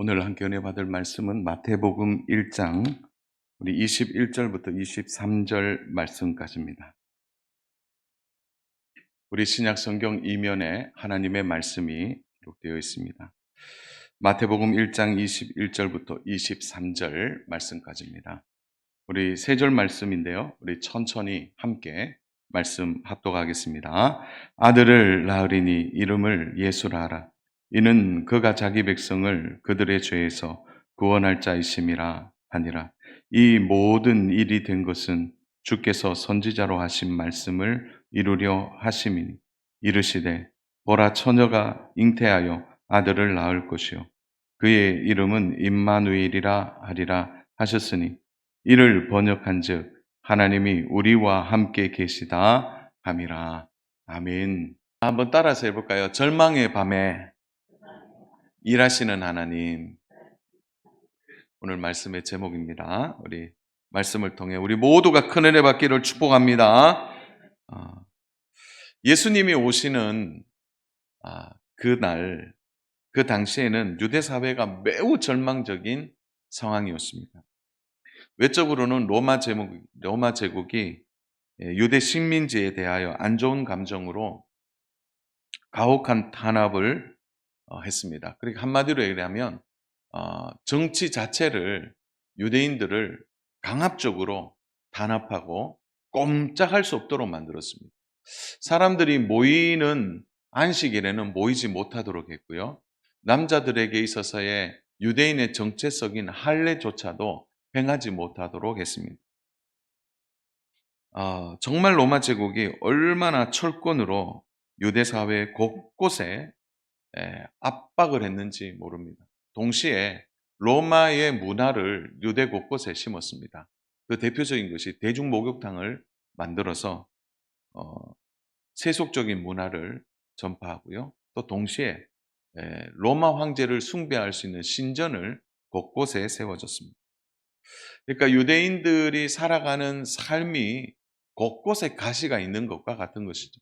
오늘 함께 은혜 받을 말씀은 마태복음 1장 우리 21절부터 23절 말씀까지입니다. 우리 신약 성경 이면에 하나님의 말씀이 기록되어 있습니다. 마태복음 1장 21절부터 23절 말씀까지입니다. 우리 세 절 말씀인데요. 우리 천천히 함께 말씀 합독하겠습니다. 아들을 낳으리니 이름을 예수라 하라. 이는 그가 자기 백성을 그들의 죄에서 구원할 자이심이라 하니라. 이 모든 일이 된 것은 주께서 선지자로 하신 말씀을 이루려 하심이니 이르시되 보라 처녀가 잉태하여 아들을 낳을 것이요 그의 이름은 임마누엘이라 하리라 하셨으니 이를 번역한즉 하나님이 우리와 함께 계시다 함이라. 아멘. 한번 따라서 해볼까요? 절망의 밤에 일하시는 하나님. 오늘 말씀의 제목입니다. 우리 말씀을 통해 우리 모두가 큰 은혜 받기를 축복합니다. 예수님이 오시는 그날, 그 당시에는 유대 사회가 매우 절망적인 상황이었습니다. 외적으로는 로마 제국이 유대 식민지에 대하여 안 좋은 감정으로 가혹한 탄압을 했습니다. 그러니까 한마디로 얘기하면 정치 자체를 유대인들을 강압적으로 단합하고 꼼짝할 수 없도록 만들었습니다. 사람들이 모이는 안식일에는 모이지 못하도록 했고요. 남자들에게 있어서의 유대인의 정체성인 할례조차도 행하지 못하도록 했습니다. 정말 로마 제국이 얼마나 철권으로 유대 사회 곳곳에 압박을 했는지 모릅니다. 동시에 로마의 문화를 유대 곳곳에 심었습니다. 그 대표적인 것이 대중 목욕탕을 만들어서 세속적인 문화를 전파하고요. 또 동시에 로마 황제를 숭배할 수 있는 신전을 곳곳에 세워졌습니다. 그러니까 유대인들이 살아가는 삶이 곳곳에 가시가 있는 것과 같은 것이죠.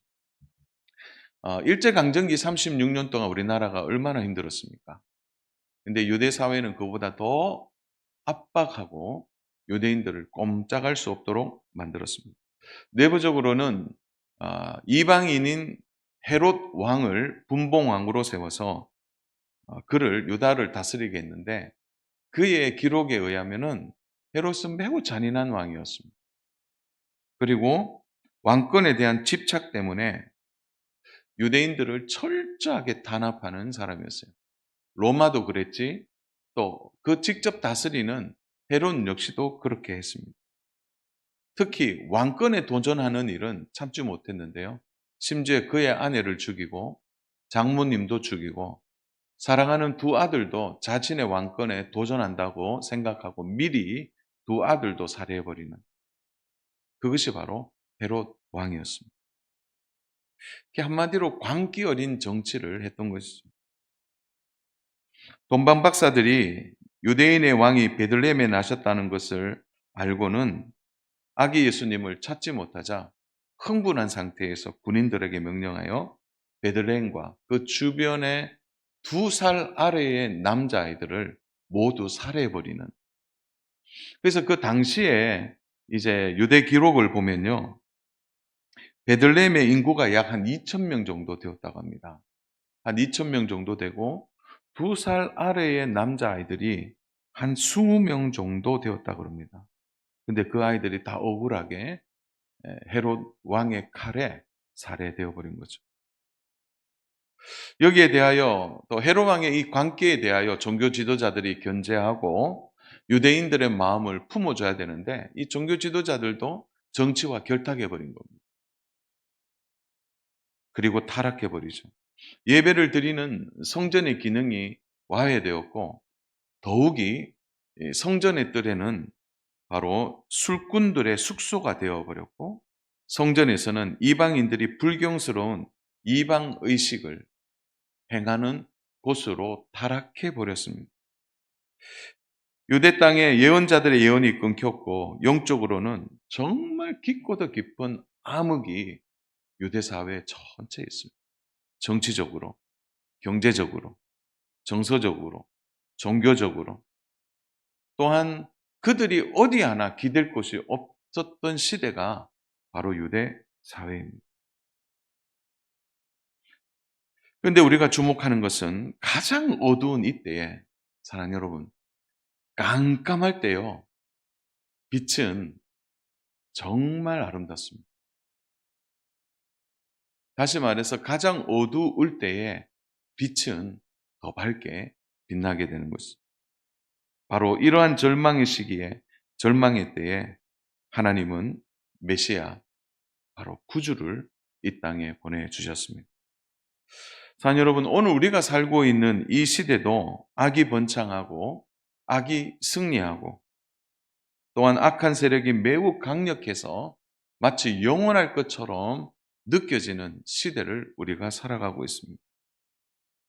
일제강점기 36년 동안 우리나라가 얼마나 힘들었습니까? 근데 유대 사회는 그보다 더 압박하고 유대인들을 꼼짝할 수 없도록 만들었습니다. 내부적으로는 이방인인 헤롯 왕을 분봉왕으로 세워서 그를 유다를 다스리게 했는데 그의 기록에 의하면은 헤롯은 매우 잔인한 왕이었습니다. 그리고 왕권에 대한 집착 때문에 유대인들을 철저하게 단합하는 사람이었어요. 로마도 그랬지, 또 그 직접 다스리는 헤롯 역시도 그렇게 했습니다. 특히 왕권에 도전하는 일은 참지 못했는데요. 심지어 그의 아내를 죽이고 장모님도 죽이고 사랑하는 두 아들도 자신의 왕권에 도전한다고 생각하고 미리 두 아들도 살해해버리는, 그것이 바로 헤롯 왕이었습니다. 한마디로 광기 어린 정치를 했던 것이죠. 동방 박사들이 유대인의 왕이 베들레헴에 나셨다는 것을 알고는 아기 예수님을 찾지 못하자 흥분한 상태에서 군인들에게 명령하여 베들레헴과 그 주변의 2살 아래의 남자아이들을 모두 살해해버리는. 그래서 그 당시에 이제 유대 기록을 보면요, 베들레헴의 인구가 약 한 2천 명 정도 되었다고 합니다. 한 2천 명 정도 되고 2살 아래의 남자아이들이 한 20명 정도 되었다고 합니다. 근데 그 아이들이 다 억울하게 헤롯 왕의 칼에 살해되어 버린 거죠. 여기에 대하여 또 헤롯 왕의 이 관계에 대하여 종교 지도자들이 견제하고 유대인들의 마음을 품어줘야 되는데 이 종교 지도자들도 정치와 결탁해 버린 겁니다. 그리고 타락해 버리죠. 예배를 드리는 성전의 기능이 와해되었고 더욱이 성전의 뜰에는 바로 술꾼들의 숙소가 되어버렸고 성전에서는 이방인들이 불경스러운 이방 의식을 행하는 곳으로 타락해 버렸습니다. 유대 땅에 예언자들의 예언이 끊겼고 영적으로는 정말 깊고도 깊은 암흑이 유대 사회 전체에 있습니다. 정치적으로, 경제적으로, 정서적으로, 종교적으로, 또한 그들이 어디 하나 기댈 곳이 없었던 시대가 바로 유대 사회입니다. 그런데 우리가 주목하는 것은 가장 어두운 이때에, 사랑하는 여러분, 깜깜할 때요, 빛은 정말 아름답습니다. 다시 말해서 가장 어두울 때에 빛은 더 밝게 빛나게 되는 것입니다. 바로 이러한 절망의 시기에, 절망의 때에 하나님은 메시아, 바로 구주를 이 땅에 보내주셨습니다. 사랑하는 여러분, 오늘 우리가 살고 있는 이 시대도 악이 번창하고 악이 승리하고 또한 악한 세력이 매우 강력해서 마치 영원할 것처럼 느껴지는 시대를 우리가 살아가고 있습니다.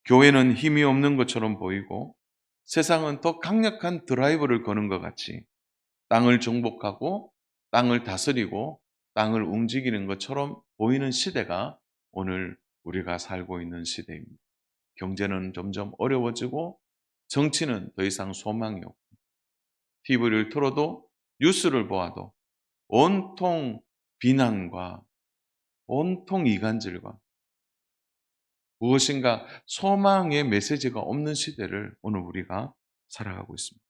교회는 힘이 없는 것처럼 보이고 세상은 더 강력한 드라이브를 거는 것 같이 땅을 정복하고 땅을 다스리고 땅을 움직이는 것처럼 보이는 시대가 오늘 우리가 살고 있는 시대입니다. 경제는 점점 어려워지고 정치는 더 이상 소망이 없고 TV를 틀어도 뉴스를 보아도 온통 비난과 온통 이간질과 무엇인가 소망의 메시지가 없는 시대를 오늘 우리가 살아가고 있습니다.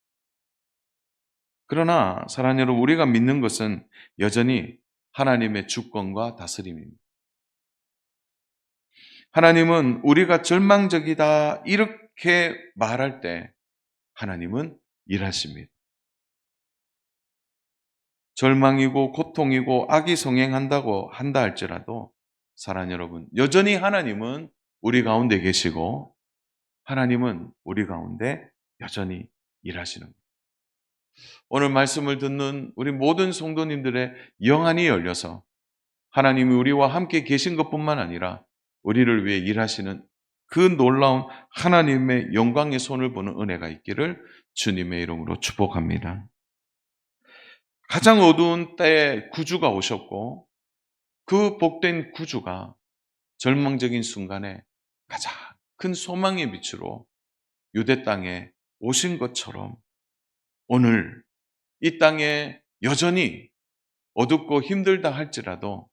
그러나 사랑하는 여러분, 우리가 믿는 것은 여전히 하나님의 주권과 다스림입니다. 하나님은 우리가 절망적이다 이렇게 말할 때 하나님은 일하십니다. 절망이고 고통이고 악이 성행한다고 한다 할지라도 사랑하는 여러분, 여전히 하나님은 우리 가운데 계시고 하나님은 우리 가운데 여전히 일하시는 겁니다. 오늘 말씀을 듣는 우리 모든 성도님들의 영안이 열려서 하나님이 우리와 함께 계신 것뿐만 아니라 우리를 위해 일하시는 그 놀라운 하나님의 영광의 손을 보는 은혜가 있기를 주님의 이름으로 축복합니다. 가장 어두운 때에 구주가 오셨고 그 복된 구주가 절망적인 순간에 가장 큰 소망의 빛으로 유대 땅에 오신 것처럼 오늘 이 땅에 여전히 어둡고 힘들다 할지라도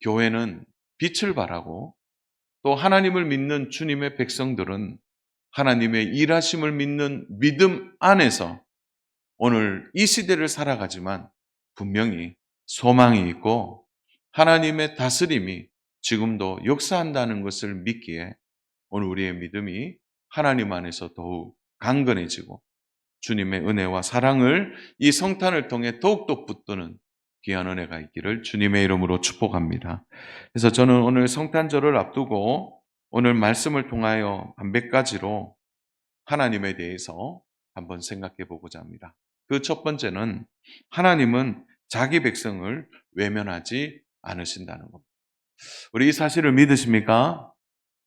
교회는 빛을 발하고 또 하나님을 믿는 주님의 백성들은 하나님의 일하심을 믿는 믿음 안에서 오늘 이 시대를 살아가지만 분명히 소망이 있고 하나님의 다스림이 지금도 역사한다는 것을 믿기에 오늘 우리의 믿음이 하나님 안에서 더욱 강건해지고 주님의 은혜와 사랑을 이 성탄을 통해 더욱더 붙드는 귀한 은혜가 있기를 주님의 이름으로 축복합니다. 그래서 저는 오늘 성탄절을 앞두고 오늘 말씀을 통하여 한 몇 가지로 하나님에 대해서 한번 생각해 보고자 합니다. 그 첫 번째는 하나님은 자기 백성을 외면하지 않으신다는 겁니다. 우리 이 사실을 믿으십니까?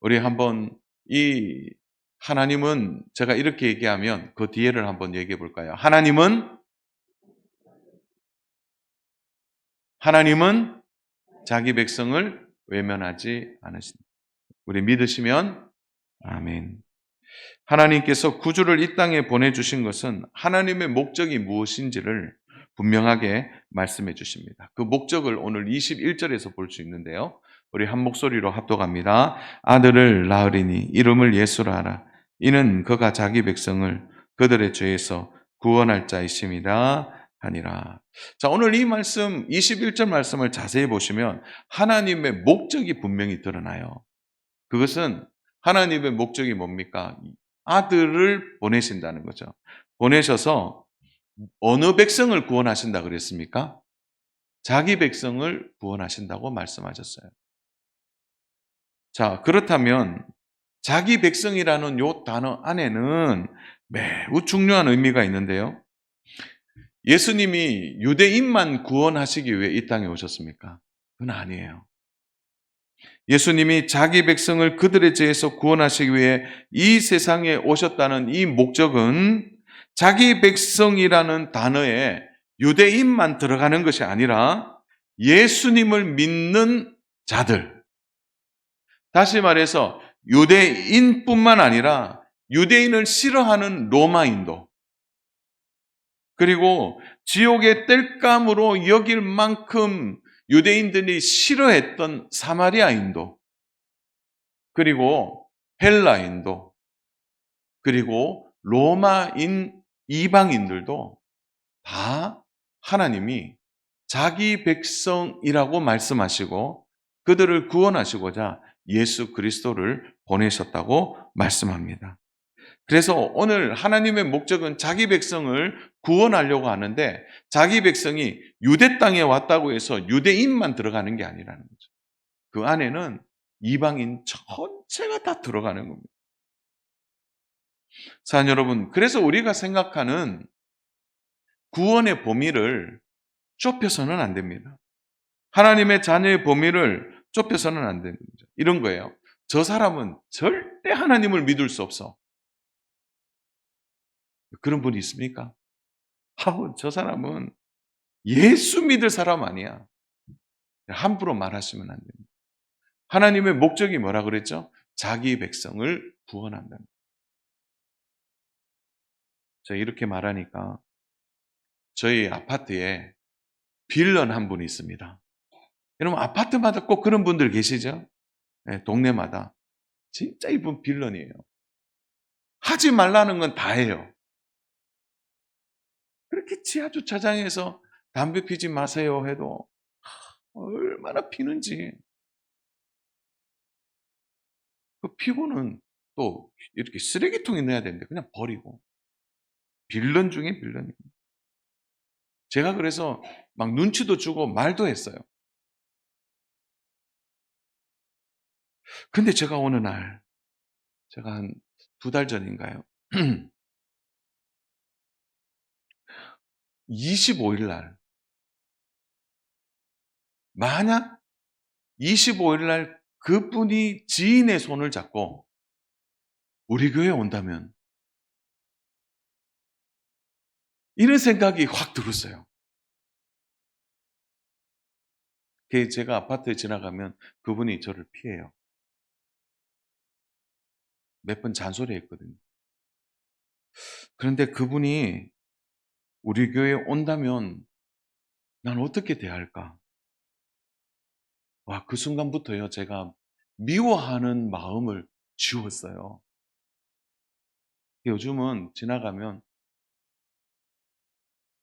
우리 한번 이 하나님은, 제가 이렇게 얘기하면 그 뒤에를 한번 얘기해 볼까요? 하나님은 자기 백성을 외면하지 않으신다. 우리 믿으시면 아멘. 하나님께서 구주를 이 땅에 보내주신 것은 하나님의 목적이 무엇인지를 분명하게 말씀해 주십니다. 그 목적을 오늘 21절에서 볼 수 있는데요. 우리 한 목소리로 합독합니다. 아들을 낳으리니 이름을 예수라 하라. 이는 그가 자기 백성을 그들의 죄에서 구원할 자이심이라 하니라. 자, 오늘 이 말씀 21절 말씀을 자세히 보시면 하나님의 목적이 분명히 드러나요. 그것은 하나님의 목적이 뭡니까? 아들을 보내신다는 거죠. 보내셔서 어느 백성을 구원하신다 그랬습니까? 자기 백성을 구원하신다고 말씀하셨어요. 자, 그렇다면 자기 백성이라는 요 단어 안에는 매우 중요한 의미가 있는데요. 예수님이 유대인만 구원하시기 위해 이 땅에 오셨습니까? 그건 아니에요. 예수님이 자기 백성을 그들의 죄에서 구원하시기 위해 이 세상에 오셨다는 이 목적은 자기 백성이라는 단어에 유대인만 들어가는 것이 아니라 예수님을 믿는 자들, 다시 말해서 유대인뿐만 아니라 유대인을 싫어하는 로마인도, 그리고 지옥의 땔감으로 여길 만큼 유대인들이 싫어했던 사마리아인도, 그리고 헬라인도, 그리고 로마인 이방인들도 다 하나님이 자기 백성이라고 말씀하시고 그들을 구원하시고자 예수 그리스도를 보내셨다고 말씀합니다. 그래서 오늘 하나님의 목적은 자기 백성을 구원하려고 하는데, 자기 백성이 유대 땅에 왔다고 해서 유대인만 들어가는 게 아니라는 거죠. 그 안에는 이방인 전체가 다 들어가는 겁니다. 사랑 여러분, 그래서 우리가 생각하는 구원의 범위를 좁혀서는 안 됩니다. 하나님의 자녀의 범위를 좁혀서는 안 되는 거죠. 이런 거예요. 저 사람은 절대 하나님을 믿을 수 없어. 그런 분이 있습니까? 저 사람은 예수 믿을 사람 아니야. 함부로 말하시면 안 됩니다. 하나님의 목적이 뭐라 그랬죠? 자기 백성을 구원한다는 거예요. 제가 이렇게 말하니까 저희 아파트에 빌런 한 분이 있습니다. 여러분, 아파트마다 꼭 그런 분들 계시죠? 네, 동네마다. 진짜 이분 빌런이에요. 하지 말라는 건 다 해요. 그렇게 지하 주차장에서 담배 피지 마세요 해도 얼마나 피는지. 그 피고는 또 이렇게 쓰레기통에 넣어야 되는데 그냥 버리고. 빌런 중에 빌런이에요. 제가 그래서 막 눈치도 주고 말도 했어요. 근데 제가 어느 날, 제가 한 2달 전인가요? 25일 날, 만약 25일 날 그분이 지인의 손을 잡고 우리 교회에 온다면, 이런 생각이 확 들었어요. 제가 아파트에 지나가면 그분이 저를 피해요. 몇 번 잔소리했거든요. 그런데 그분이 우리 교회에 온다면 난 어떻게 대할까? 와, 그 순간부터요, 제가 미워하는 마음을 지웠어요. 요즘은 지나가면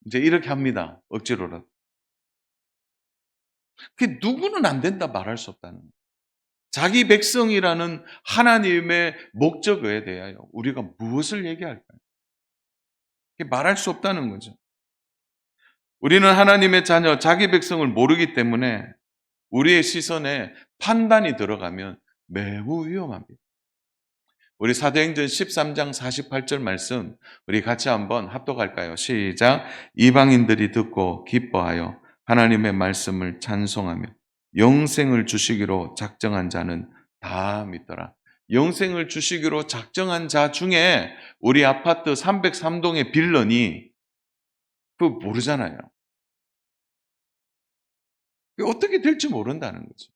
이제 이렇게 합니다. 억지로라도. 그 누구는 안 된다 말할 수 없다는 거예요. 자기 백성이라는 하나님의 목적에 대하여 우리가 무엇을 얘기할까요? 말할 수 없다는 거죠. 우리는 하나님의 자녀, 자기 백성을 모르기 때문에 우리의 시선에 판단이 들어가면 매우 위험합니다. 우리 사도행전 13장 48절 말씀 우리 같이 한번 합독할까요? 시작. 이방인들이 듣고 기뻐하여 하나님의 말씀을 찬송하며 영생을 주시기로 작정한 자는 다 믿더라. 영생을 주시기로 작정한 자 중에 우리 아파트 303동의 빌런이 그거 모르잖아요. 어떻게 될지 모른다는 거죠.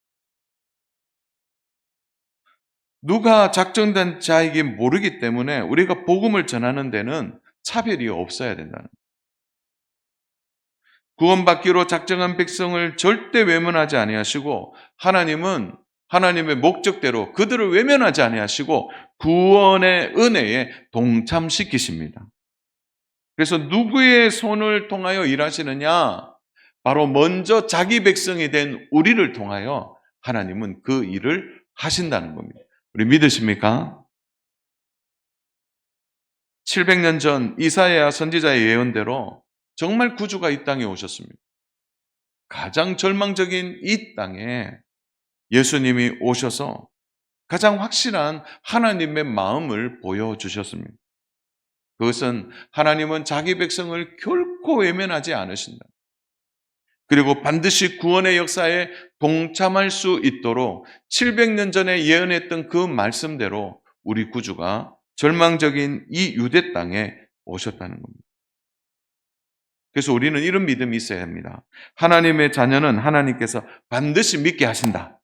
누가 작정된 자에게 모르기 때문에 우리가 복음을 전하는 데는 차별이 없어야 된다는 거예요. 구원받기로 작정한 백성을 절대 외면하지 아니하시고, 하나님은 하나님의 목적대로 그들을 외면하지 아니하시고 구원의 은혜에 동참시키십니다. 그래서 누구의 손을 통하여 일하시느냐? 바로 먼저 자기 백성이 된 우리를 통하여 하나님은 그 일을 하신다는 겁니다. 우리 믿으십니까? 700년 전 이사야 선지자의 예언대로 정말 구주가 이 땅에 오셨습니다. 가장 절망적인 이 땅에 예수님이 오셔서 가장 확실한 하나님의 마음을 보여주셨습니다. 그것은 하나님은 자기 백성을 결코 외면하지 않으신다. 그리고 반드시 구원의 역사에 동참할 수 있도록 700년 전에 예언했던 그 말씀대로 우리 구주가 절망적인 이 유대 땅에 오셨다는 겁니다. 그래서 우리는 이런 믿음이 있어야 합니다. 하나님의 자녀는 하나님께서 반드시 믿게 하신다.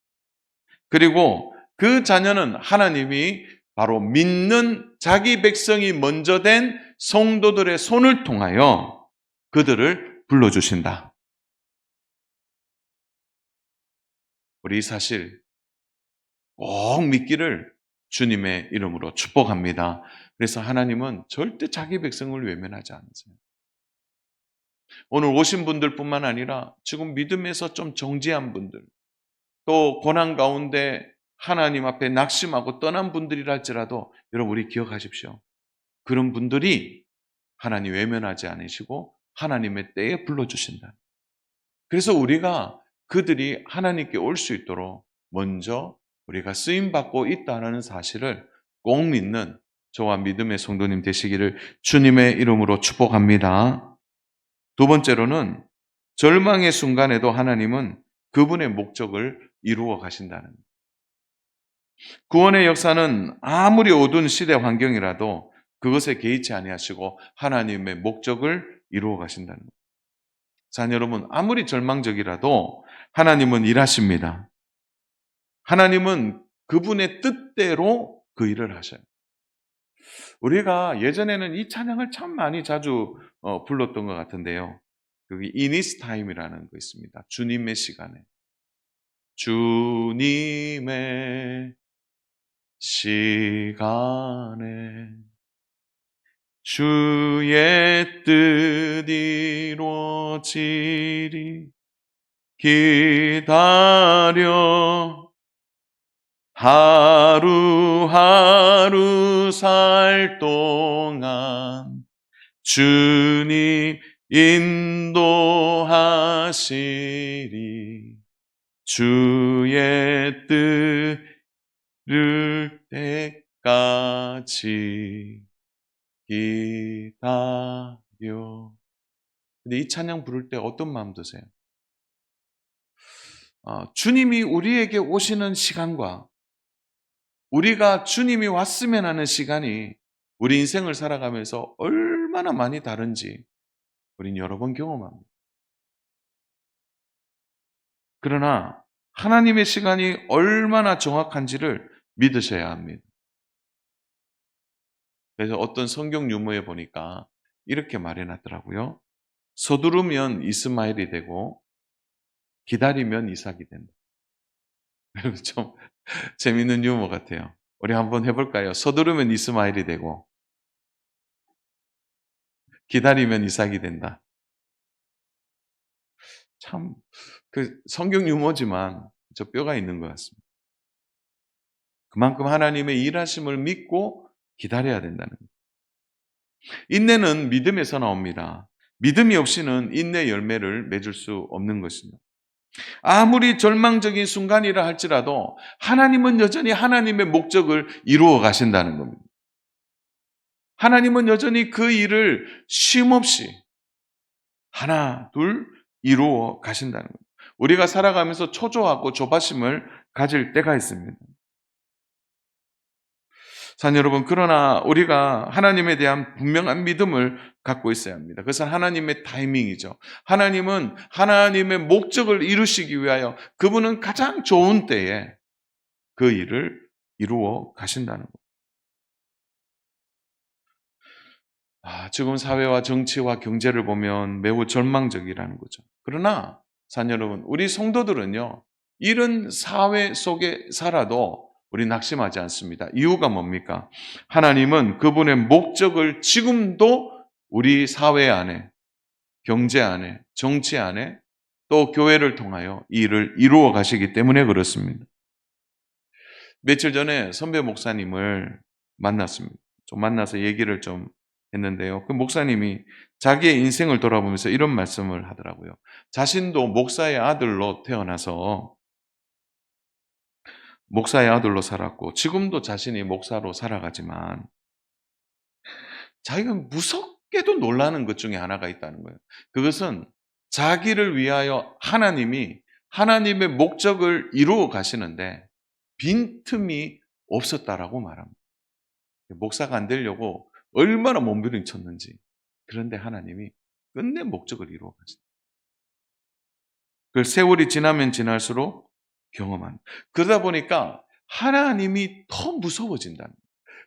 그리고 그 자녀는 하나님이 바로 믿는 자기 백성이 먼저 된 성도들의 손을 통하여 그들을 불러주신다. 우리 이 사실 꼭 믿기를 주님의 이름으로 축복합니다. 그래서 하나님은 절대 자기 백성을 외면하지 않으세요. 오늘 오신 분들뿐만 아니라 지금 믿음에서 좀 정지한 분들, 또 고난 가운데 하나님 앞에 낙심하고 떠난 분들이라 할지라도 여러분 우리 기억하십시오. 그런 분들이 하나님 외면하지 않으시고 하나님의 때에 불러주신다. 그래서 우리가 그들이 하나님께 올 수 있도록 먼저 우리가 쓰임받고 있다는 사실을 꼭 믿는 저와 믿음의 성도님 되시기를 주님의 이름으로 축복합니다. 두 번째로는 절망의 순간에도 하나님은 그분의 목적을 이루어 가신다는 거예요. 구원의 역사는 아무리 어두운 시대 환경이라도 그것에 개의치 아니하시고 하나님의 목적을 이루어 가신다는 거예요. 자녀 여러분, 아무리 절망적이라도 하나님은 일하십니다. 하나님은 그분의 뜻대로 그 일을 하셔요. 우리가 예전에는 이 찬양을 참 많이 자주 불렀던 것 같은데요. 여기 In His Time이라는 거 있습니다. 주님의 시간에. 주님의 시간에 주의 뜻 이루어지리 기다려 하루하루 살 동안 주님 인도하시리 주의 뜻을 때까지 기다려. 근데 이 찬양 부를 때 어떤 마음 드세요? 주님이 우리에게 오시는 시간과 우리가 주님이 왔으면 하는 시간이 우리 인생을 살아가면서 얼마나 많이 다른지 우린 여러 번 경험합니다. 그러나 하나님의 시간이 얼마나 정확한지를 믿으셔야 합니다. 그래서 어떤 성경 유머에 보니까 이렇게 말해놨더라고요. 서두르면 이스마엘이 되고 기다리면 이삭이 된다. 좀 재밌는 유머 같아요. 우리 한번 해볼까요? 서두르면 이스마엘이 되고 기다리면 이삭이 된다. 참 그 성경 유머지만 저 뼈가 있는 것 같습니다. 그만큼 하나님의 일하심을 믿고 기다려야 된다는 거예요. 인내는 믿음에서 나옵니다. 믿음이 없이는 인내 열매를 맺을 수 없는 것입니다. 아무리 절망적인 순간이라 할지라도 하나님은 여전히 하나님의 목적을 이루어 가신다는 겁니다. 하나님은 여전히 그 일을 쉼없이 하나, 둘 이루어 가신다는 겁니다. 우리가 살아가면서 초조하고 조바심을 가질 때가 있습니다. 자녀 여러분, 그러나 우리가 하나님에 대한 분명한 믿음을 갖고 있어야 합니다. 그것은 하나님의 타이밍이죠. 하나님은 하나님의 목적을 이루시기 위하여 그분은 가장 좋은 때에 그 일을 이루어 가신다는 것. 지금 사회와 정치와 경제를 보면 매우 절망적이라는 거죠. 그러나 자녀 여러분, 우리 성도들은요, 이런 사회 속에 살아도 우리 낙심하지 않습니다. 이유가 뭡니까? 하나님은 그분의 목적을 지금도 우리 사회 안에, 경제 안에, 정치 안에, 또 교회를 통하여 이 일을 이루어 가시기 때문에 그렇습니다. 며칠 전에 선배 목사님을 만났습니다. 좀 만나서 얘기를 좀 했는데요. 그 목사님이 자기의 인생을 돌아보면서 이런 말씀을 하더라고요. 자신도 목사의 아들로 태어나서 목사의 아들로 살았고 지금도 자신이 목사로 살아가지만 자기가 무섭게도 놀라는 것 중에 하나가 있다는 거예요. 그것은 자기를 위하여 하나님이 하나님의 목적을 이루어 가시는데 빈틈이 없었다라고 말합니다. 목사가 안 되려고 얼마나 몸부림쳤는지. 그런데 하나님이 끝내 목적을 이루어 가신다. 그걸 세월이 지나면 지날수록 경험한. 그러다 보니까 하나님이 더 무서워진다는 거예요.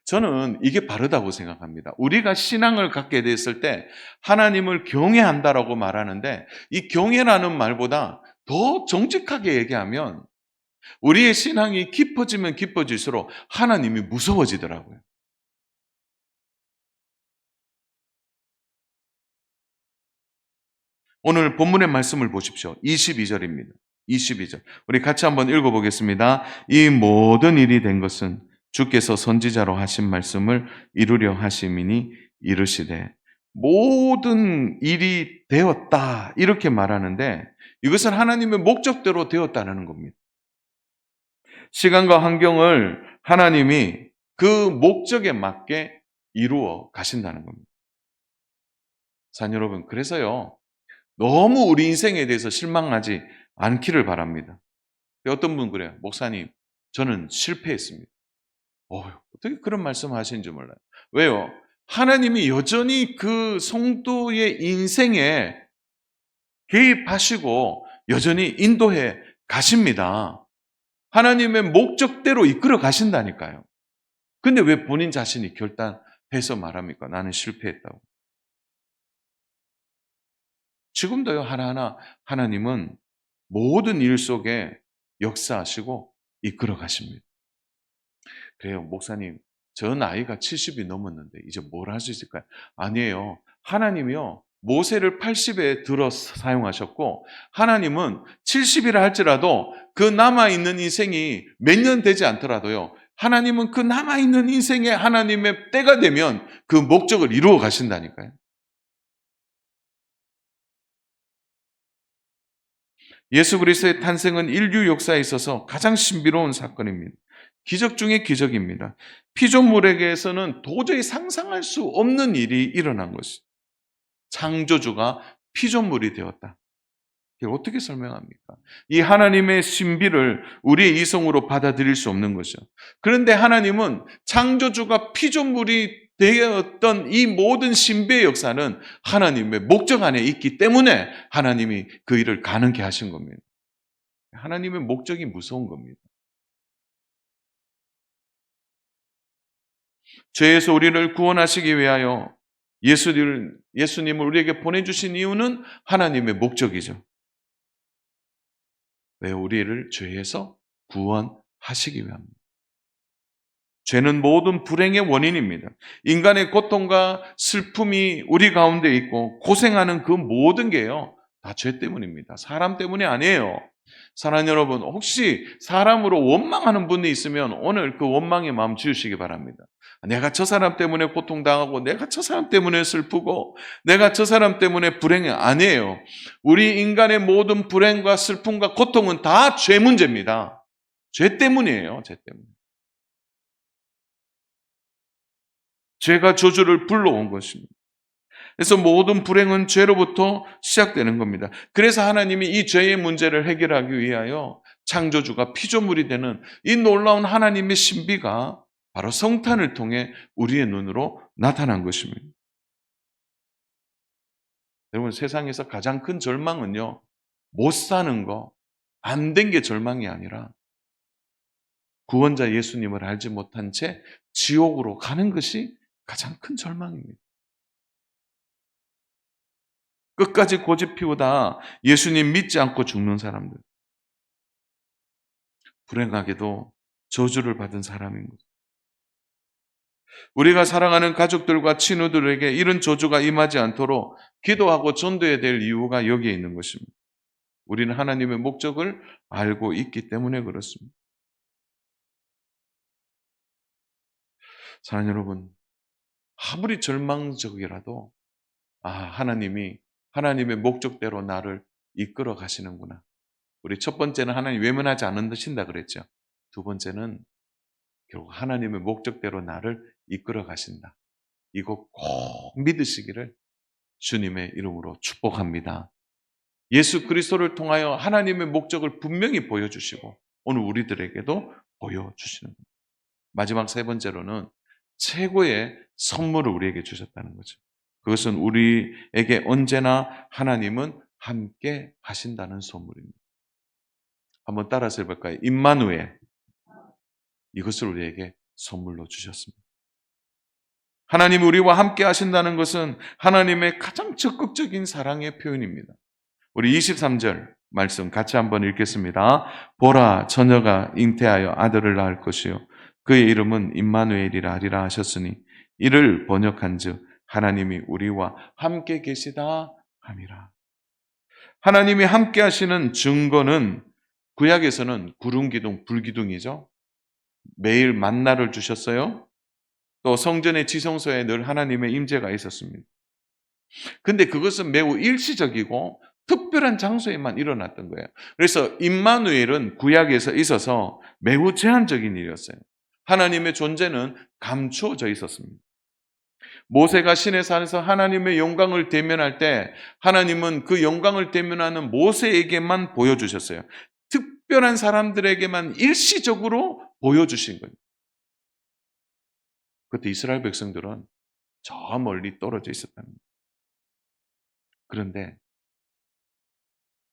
저는 이게 바르다고 생각합니다. 우리가 신앙을 갖게 됐을 때 하나님을 경외한다라고 말하는데 이 경외라는 말보다 더 정직하게 얘기하면 우리의 신앙이 깊어지면 깊어질수록 하나님이 무서워지더라고요. 오늘 본문의 말씀을 보십시오. 22절입니다. 22절. 우리 같이 한번 읽어보겠습니다. 이 모든 일이 된 것은 주께서 선지자로 하신 말씀을 이루려 하심이니 이르시되 모든 일이 되었다 이렇게 말하는데 이것은 하나님의 목적대로 되었다는 겁니다. 시간과 환경을 하나님이 그 목적에 맞게 이루어 가신다는 겁니다. 사랑 여러분, 그래서요. 너무 우리 인생에 대해서 실망하지 않기를 바랍니다. 어떤 분 그래요. 목사님, 저는 실패했습니다. 어떻게 그런 말씀 하시는지 몰라요. 왜요? 하나님이 여전히 그 성도의 인생에 개입하시고 여전히 인도해 가십니다. 하나님의 목적대로 이끌어 가신다니까요. 근데 왜 본인 자신이 결단해서 말합니까? 나는 실패했다고. 지금도요, 하나하나 하나님은 모든 일 속에 역사하시고 이끌어 가십니다. 그래요, 목사님. 저 나이가 70이 넘었는데 이제 뭘 할 수 있을까요? 아니에요. 하나님이요. 모세를 80에 들어 사용하셨고 하나님은 70이라 할지라도 그 남아있는 인생이 몇 년 되지 않더라도요. 하나님은 그 남아있는 인생에 하나님의 때가 되면 그 목적을 이루어 가신다니까요. 예수 그리스도의 탄생은 인류 역사에 있어서 가장 신비로운 사건입니다. 기적 중의 기적입니다. 피조물에게서는 도저히 상상할 수 없는 일이 일어난 것이 창조주가 피조물이 되었다. 이게 어떻게 설명합니까? 이 하나님의 신비를 우리의 이성으로 받아들일 수 없는 것이죠. 그런데 하나님은 창조주가 피조물이 되었던 이 모든 신비의 역사는 하나님의 목적 안에 있기 때문에 하나님이 그 일을 가능케 하신 겁니다. 하나님의 목적이 무서운 겁니다. 죄에서 우리를 구원하시기 위하여 예수님을 우리에게 보내주신 이유는 하나님의 목적이죠. 왜 우리를 죄에서 구원하시기 위함입니다. 죄는 모든 불행의 원인입니다. 인간의 고통과 슬픔이 우리 가운데 있고 고생하는 그 모든 게요. 다 죄 때문입니다. 사람 때문이 아니에요. 사랑하는 여러분, 혹시 사람으로 원망하는 분이 있으면 오늘 그 원망의 마음 지우시기 바랍니다. 내가 저 사람 때문에 고통당하고 내가 저 사람 때문에 슬프고 내가 저 사람 때문에 불행해. 아니에요. 우리 인간의 모든 불행과 슬픔과 고통은 다 죄 문제입니다. 죄 때문이에요. 죄 때문에. 죄가 저주를 불러온 것입니다. 그래서 모든 불행은 죄로부터 시작되는 겁니다. 그래서 하나님이 이 죄의 문제를 해결하기 위하여 창조주가 피조물이 되는 이 놀라운 하나님의 신비가 바로 성탄을 통해 우리의 눈으로 나타난 것입니다. 여러분, 세상에서 가장 큰 절망은요, 못 사는 거, 안 된 게 절망이 아니라 구원자 예수님을 알지 못한 채 지옥으로 가는 것이 가장 큰 절망입니다. 끝까지 고집 피우다 예수님 믿지 않고 죽는 사람들. 불행하게도 저주를 받은 사람인 거죠. 우리가 사랑하는 가족들과 친구들에게 이런 저주가 임하지 않도록 기도하고 전도해야 될 이유가 여기에 있는 것입니다. 우리는 하나님의 목적을 알고 있기 때문에 그렇습니다. 사랑하는 여러분, 아무리 절망적이라도 하나님이 하나님의 목적대로 나를 이끌어 가시는구나. 우리 첫 번째는 하나님 외면하지 않으신다 그랬죠. 두 번째는 결국 하나님의 목적대로 나를 이끌어 가신다. 이거 꼭 믿으시기를 주님의 이름으로 축복합니다. 예수 그리스도를 통하여 하나님의 목적을 분명히 보여주시고 오늘 우리들에게도 보여주시는 겁니다. 마지막 세 번째로는 최고의 선물을 우리에게 주셨다는 거죠. 그것은 우리에게 언제나 하나님은 함께 하신다는 선물입니다. 한번 따라서 해볼까요? 임마누엘. 이것을 우리에게 선물로 주셨습니다. 하나님이 우리와 함께 하신다는 것은 하나님의 가장 적극적인 사랑의 표현입니다. 우리 23절 말씀 같이 한번 읽겠습니다. 보라, 처녀가 잉태하여 아들을 낳을 것이요 그의 이름은 임마누엘이라 하리라 하셨으니 이를 번역한즉 하나님이 우리와 함께 계시다 함이라. 하나님이 함께 하시는 증거는 구약에서는 구름 기둥, 불 기둥이죠. 매일 만나를 주셨어요. 또 성전의 지성소에 늘 하나님의 임재가 있었습니다. 근데 그것은 매우 일시적이고 특별한 장소에만 일어났던 거예요. 그래서 임마누엘은 구약에서 있어서 매우 제한적인 일이었어요. 하나님의 존재는 감추어져 있었습니다. 모세가 시내 산에서 하나님의 영광을 대면할 때 하나님은 그 영광을 대면하는 모세에게만 보여주셨어요. 특별한 사람들에게만 일시적으로 보여주신 거예요. 그때 이스라엘 백성들은 저 멀리 떨어져 있었다는 거예요. 그런데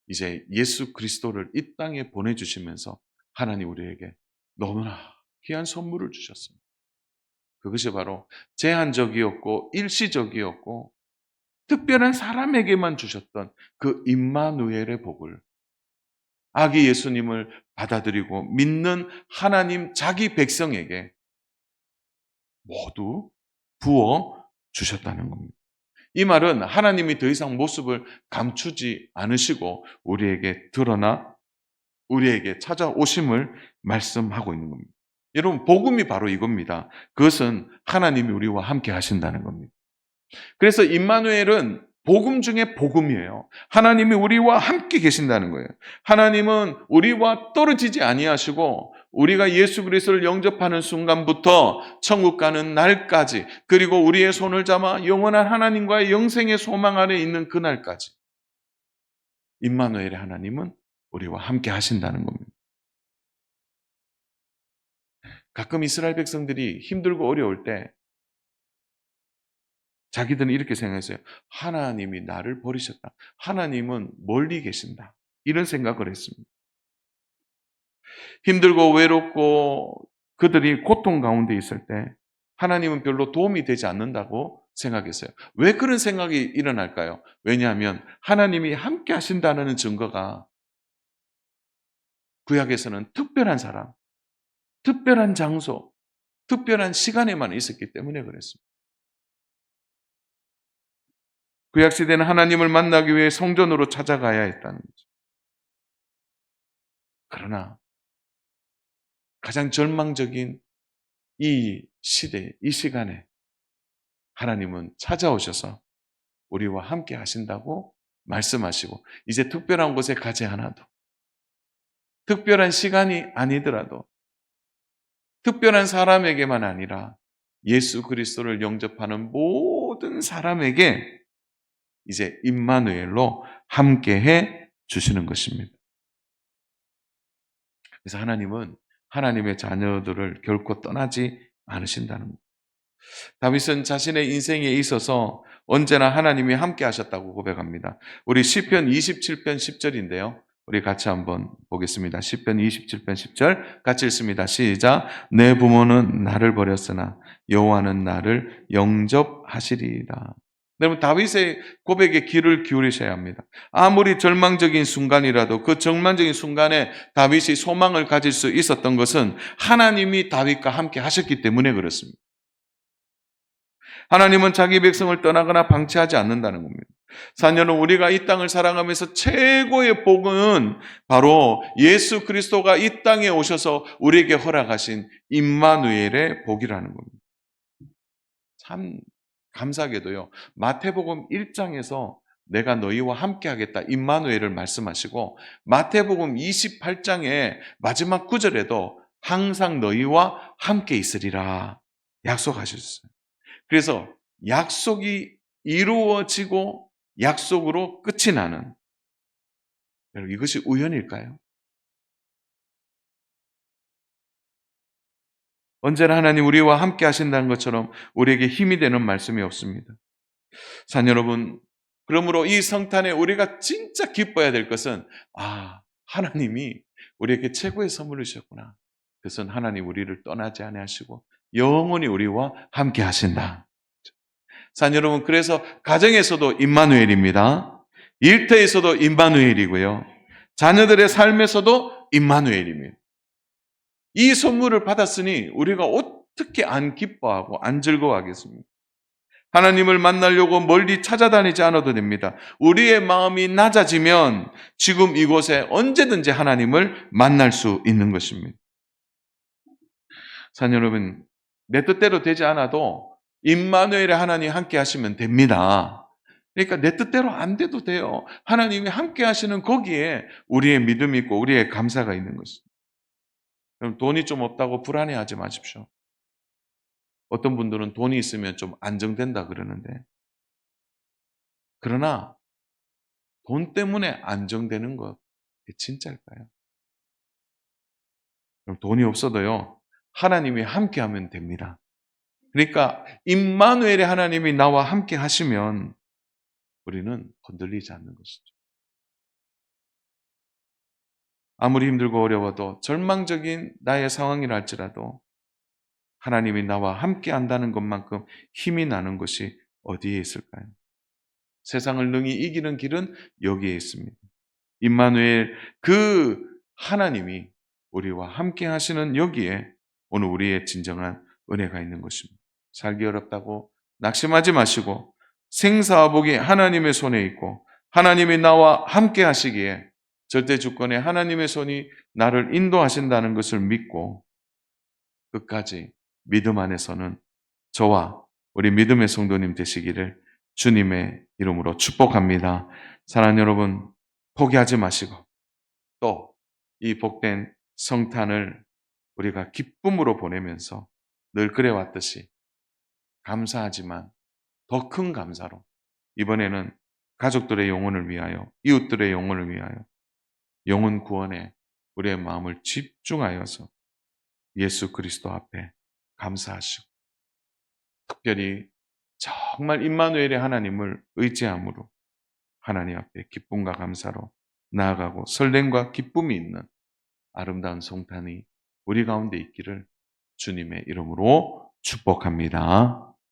이제 예수 그리스도를 이 땅에 보내주시면서 하나님 우리에게 너무나 귀한 선물을 주셨습니다. 그것이 바로 제한적이었고 일시적이었고 특별한 사람에게만 주셨던 그 임마누엘의 복을 아기 예수님을 받아들이고 믿는 하나님 자기 백성에게 모두 부어 주셨다는 겁니다. 이 말은 하나님이 더 이상 모습을 감추지 않으시고 우리에게 드러나 우리에게 찾아오심을 말씀하고 있는 겁니다. 여러분, 복음이 바로 이겁니다. 그것은 하나님이 우리와 함께 하신다는 겁니다. 그래서 임마누엘은 복음 중에 복음이에요. 하나님이 우리와 함께 계신다는 거예요. 하나님은 우리와 떨어지지 아니하시고 우리가 예수 그리스도를 영접하는 순간부터 천국 가는 날까지 그리고 우리의 손을 잡아 영원한 하나님과의 영생의 소망 아래 있는 그날까지 임마누엘의 하나님은 우리와 함께 하신다는 겁니다. 가끔 이스라엘 백성들이 힘들고 어려울 때 자기들은 이렇게 생각했어요. 하나님이 나를 버리셨다. 하나님은 멀리 계신다. 이런 생각을 했습니다. 힘들고 외롭고 그들이 고통 가운데 있을 때 하나님은 별로 도움이 되지 않는다고 생각했어요. 왜 그런 생각이 일어날까요? 왜냐하면 하나님이 함께 하신다는 증거가 구약에서는 특별한 사람, 특별한 장소, 특별한 시간에만 있었기 때문에 그랬습니다. 구약시대는 하나님을 만나기 위해 성전으로 찾아가야 했다는 거죠. 그러나 가장 절망적인 이 시대, 이 시간에 하나님은 찾아오셔서 우리와 함께 하신다고 말씀하시고 이제 특별한 곳에 가지 않아도 특별한 시간이 아니더라도 특별한 사람에게만 아니라 예수 그리스도를 영접하는 모든 사람에게 이제 임마누엘로 함께해 주시는 것입니다. 그래서 하나님은 하나님의 자녀들을 결코 떠나지 않으신다는 것. 다윗은 자신의 인생에 있어서 언제나 하나님이 함께 하셨다고 고백합니다. 우리 시편 27편 10절인데요. 우리 같이 한번 보겠습니다. 시편 27편 10절 같이 읽습니다. 시작. 내 부모는 나를 버렸으나 여호와는 나를 영접하시리이다. 여러분, 다윗의 고백에 귀를 기울이셔야 합니다. 아무리 절망적인 순간이라도 그 절망적인 순간에 다윗이 소망을 가질 수 있었던 것은 하나님이 다윗과 함께 하셨기 때문에 그렇습니다. 하나님은 자기 백성을 떠나거나 방치하지 않는다는 겁니다. 사녀는 우리가 이 땅을 살아가면서 최고의 복은 바로 예수 그리스도가 이 땅에 오셔서 우리에게 허락하신 임마누엘의 복이라는 겁니다. 참 감사하게도요. 마태복음 1장에서 내가 너희와 함께 하겠다 임마누엘을 말씀하시고 마태복음 28장의 마지막 구절에도 항상 너희와 함께 있으리라 약속하셨어요. 그래서 약속이 이루어지고 약속으로 끝이 나는, 여러분, 이것이 우연일까요? 언제나 하나님 우리와 함께 하신다는 것처럼 우리에게 힘이 되는 말씀이 없습니다. 산 여러분, 그러므로 이 성탄에 우리가 진짜 기뻐해야 될 것은 하나님이 우리에게 최고의 선물을 주셨구나. 그것은 하나님 우리를 떠나지 아니하시고 영원히 우리와 함께 하신다. 자, 여러분, 그래서 가정에서도 임마누엘입니다. 일터에서도 임마누엘이고요. 자녀들의 삶에서도 임마누엘입니다. 이 선물을 받았으니 우리가 어떻게 안 기뻐하고 안 즐거워하겠습니까? 하나님을 만나려고 멀리 찾아다니지 않아도 됩니다. 우리의 마음이 낮아지면 지금 이곳에 언제든지 하나님을 만날 수 있는 것입니다. 자, 여러분, 내 뜻대로 되지 않아도 임마누엘의 하나님 함께 하시면 됩니다. 그러니까 내 뜻대로 안 돼도 돼요. 하나님이 함께 하시는 거기에 우리의 믿음이 있고 우리의 감사가 있는 것입니다. 그럼 돈이 좀 없다고 불안해하지 마십시오. 어떤 분들은 돈이 있으면 좀 안정된다 그러는데, 그러나 돈 때문에 안정되는 것 진짜일까요? 그럼 돈이 없어도요, 하나님이 함께 하면 됩니다. 그러니까 임마누엘의 하나님이 나와 함께 하시면 우리는 흔들리지 않는 것이죠. 아무리 힘들고 어려워도 절망적인 나의 상황이라 할지라도 하나님이 나와 함께 한다는 것만큼 힘이 나는 것이 어디에 있을까요? 세상을 능히 이기는 길은 여기에 있습니다. 임마누엘, 그 하나님이 우리와 함께 하시는 여기에 오늘 우리의 진정한 은혜가 있는 것입니다. 살기 어렵다고 낙심하지 마시고 생사화복이 하나님의 손에 있고 하나님이 나와 함께 하시기에 절대 주권에 하나님의 손이 나를 인도하신다는 것을 믿고 끝까지 믿음 안에서는 저와 우리 믿음의 성도님 되시기를 주님의 이름으로 축복합니다. 사랑하는 여러분, 포기하지 마시고 또 이 복된 성탄을 우리가 기쁨으로 보내면서 늘 그래왔듯이 감사하지만 더 큰 감사로 이번에는 가족들의 영혼을 위하여, 이웃들의 영혼을 위하여 영혼 구원에 우리의 마음을 집중하여서 예수 그리스도 앞에 감사하시고 특별히 정말 임마누엘의 하나님을 의지함으로 하나님 앞에 기쁨과 감사로 나아가고 설렘과 기쁨이 있는 아름다운 성탄이 우리 가운데 있기를 주님의 이름으로 축복합니다.